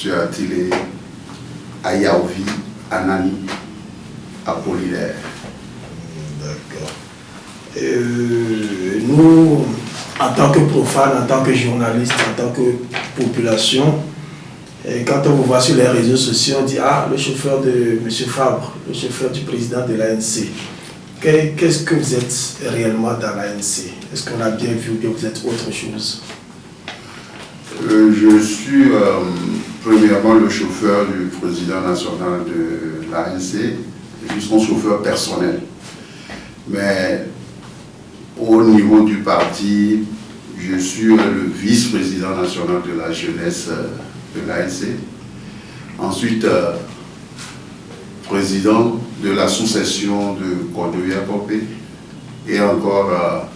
suis attelé à Yaovi, Anani, Apollinaire. D'accord. Nous, en tant que profanes, en tant que journalistes, en tant que population, quand on vous voit sur les réseaux sociaux, on dit « Ah, le chauffeur de M. Fabre, le chauffeur du président de l'ANC ». Qu'est-ce que vous êtes réellement dans l'ANC? Est-ce qu'on a bien vu ou bien vous êtes autre chose? Je suis premièrement le chauffeur du président national de l'ANC. Je suis son chauffeur personnel. Mais au niveau du parti, je suis le vice-président national de la jeunesse de l'ANC. Ensuite, président de l'association de Cordoue-Popé et encore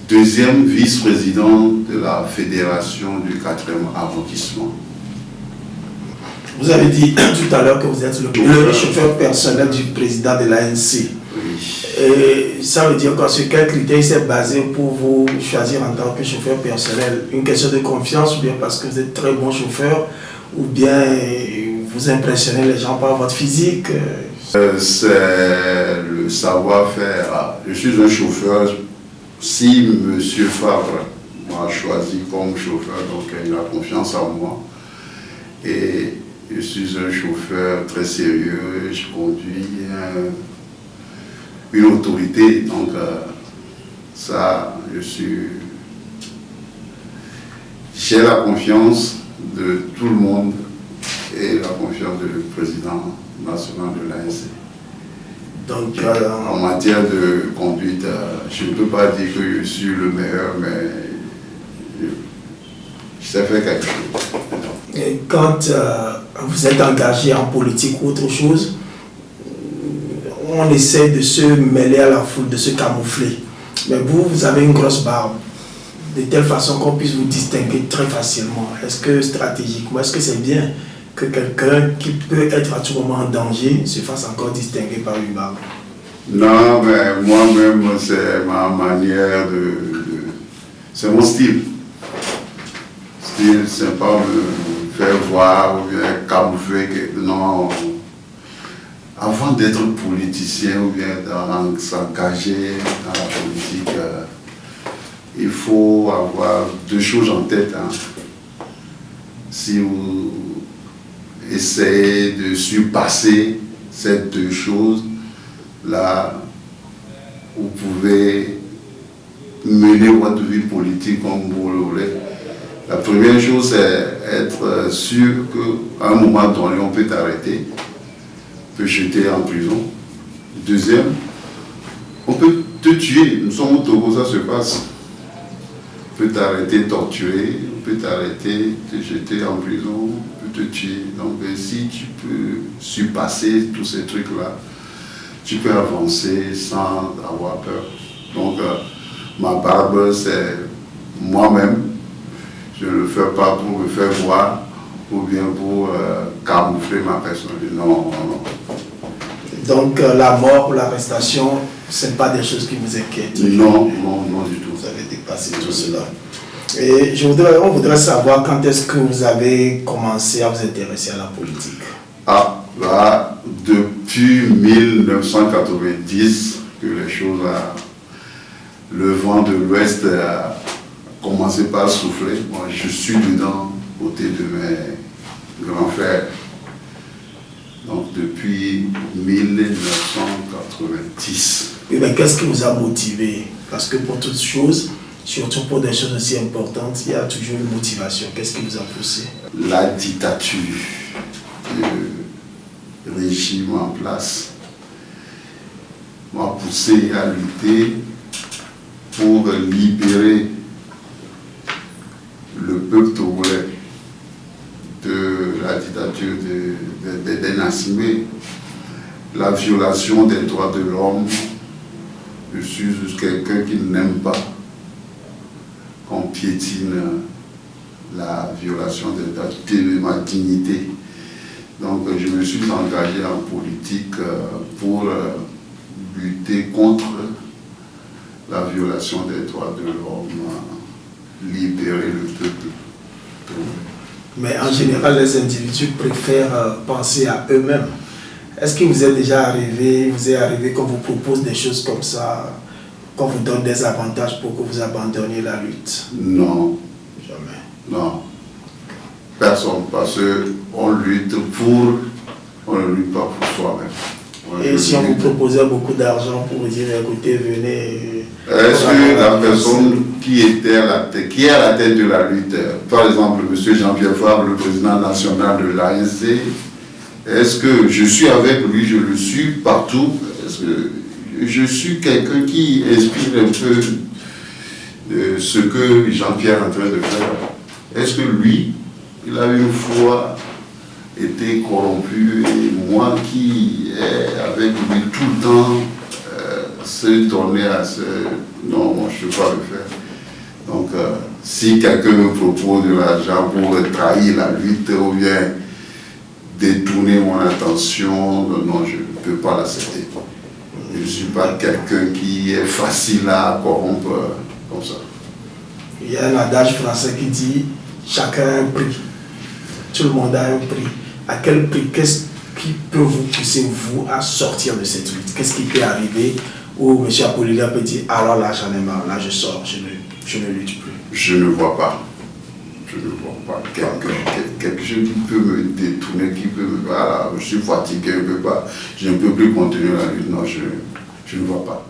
deuxième vice-président de la fédération du 4e arrondissement. Vous avez dit tout à l'heure que vous êtes le chauffeur personnel du président de l'ANC. Oui. Et ça veut dire quoi? Sur quels critères il s'est basé pour vous choisir en tant que chauffeur personnel? Une question de confiance ou bien parce que vous êtes très bon chauffeur ou bien vous impressionnez les gens par votre physique? C'est le savoir-faire. Je suis un chauffeur. Si M. Fabre m'a choisi comme chauffeur, donc il a confiance en moi. Et je suis un chauffeur très sérieux, je conduis une autorité. Donc ça, j'ai la confiance de tout le monde et la confiance du président national de l'ANC. Donc, en matière de conduite, je ne peux pas dire que je suis le meilleur, mais je sais faire quelque chose. Et quand vous êtes engagé en politique ou autre chose, on essaie de se mêler à la foule, de se camoufler. Mais vous avez une grosse barbe, de telle façon qu'on puisse vous distinguer très facilement. Est-ce que stratégiquement, est-ce que c'est bien que quelqu'un qui peut être à tout moment en danger se fasse encore distinguer par une barbe? Non, mais moi-même, c'est ma manière c'est mon style. C'est pas me faire voir ou bien camoufler. Non. Avant d'être politicien ou bien s'engager dans la politique, il faut avoir deux choses en tête. Hein. Si vous essayez de surpasser ces deux choses, là, vous pouvez mener votre vie politique comme vous le voulez. La première chose, c'est être sûr qu'à un moment donné, on peut t'arrêter, on peut jeter en prison. Deuxième, on peut te tuer. Nous sommes au Togo, ça se passe. On peut t'arrêter, torturer, on peut t'arrêter, te jeter en prison, on peut te tuer. Donc si tu peux surpasser tous ces trucs-là, tu peux avancer sans avoir peur. Donc ma barbe, c'est moi-même. Je ne le fais pas pour me faire voir ou bien pour camoufler ma personnalité. Non, non, non. Donc la mort ou l'arrestation, ce n'est pas des choses qui vous inquiètent? Non, non, non du tout. Vous avez dépassé tout cela. Et on voudrait savoir quand est-ce que vous avez commencé à vous intéresser à la politique? Ah, là, depuis 1990 que les choses, le vent de l'Ouest a commencé par souffler. Moi, je suis dedans, côté de mes grands frères. Donc, depuis 1990. Oui, mais qu'est-ce qui vous a motivé? Parce que pour toutes choses, surtout pour des choses aussi importantes, il y a toujours une motivation. Qu'est-ce qui vous a poussé? La dictature, le régime en place m'a poussé à lutter pour libérer le peuple togolais de la dictature des Nassimé, la violation des droits de l'homme. Je suis quelqu'un qui n'aime pas qu'on piétine la violation de ma dignité. Donc je me suis engagé en politique pour lutter contre la violation des droits de l'homme, libérer le peuple. Mais en général, les individus préfèrent penser à eux-mêmes. Est-ce que vous êtes déjà arrivé, qu'on vous propose des choses comme ça, qu'on vous donne des avantages pour que vous abandonniez la lutte? Non. Jamais. Non. Personne, parce qu'on lutte pour, on ne lutte pas pour soi-même. Et si on vous proposait beaucoup d'argent pour vous dire, écoutez, venez... Est-ce que la personne qui est à la tête de la lutte, par exemple, M. Jean-Pierre Fabre, le président national de l'ANC, est-ce que je suis avec lui, je le suis partout? Est-ce que je suis quelqu'un qui inspire un peu de ce que Jean-Pierre est en train de faire? Est-ce que lui, il a une fois été corrompu et moi qui est avec lui tout le temps, se donner à ce... Non, moi je ne peux pas le faire. Donc, si quelqu'un me propose de l'argent pour trahir la lutte ou bien détourner mon attention, non, je ne peux pas l'accepter. Je ne suis pas quelqu'un qui est facile à corrompre comme ça. Il y a un adage français qui dit « chacun a un prix ». Tout le monde a un prix. À quel prix? Qu'est-ce qui peut vous pousser, vous, à sortir de cette lutte? Qu'est-ce qui peut arriver où M. Apollinaire peut dire « alors là, j'en ai marre, là je sors, je ne lutte plus ». Je ne vois pas. Je ne vois pas quelque chose qui peut me détourner, qui peut me... Voilà, je suis fatigué, je ne peux plus continuer la lutte. Non, je ne vois pas.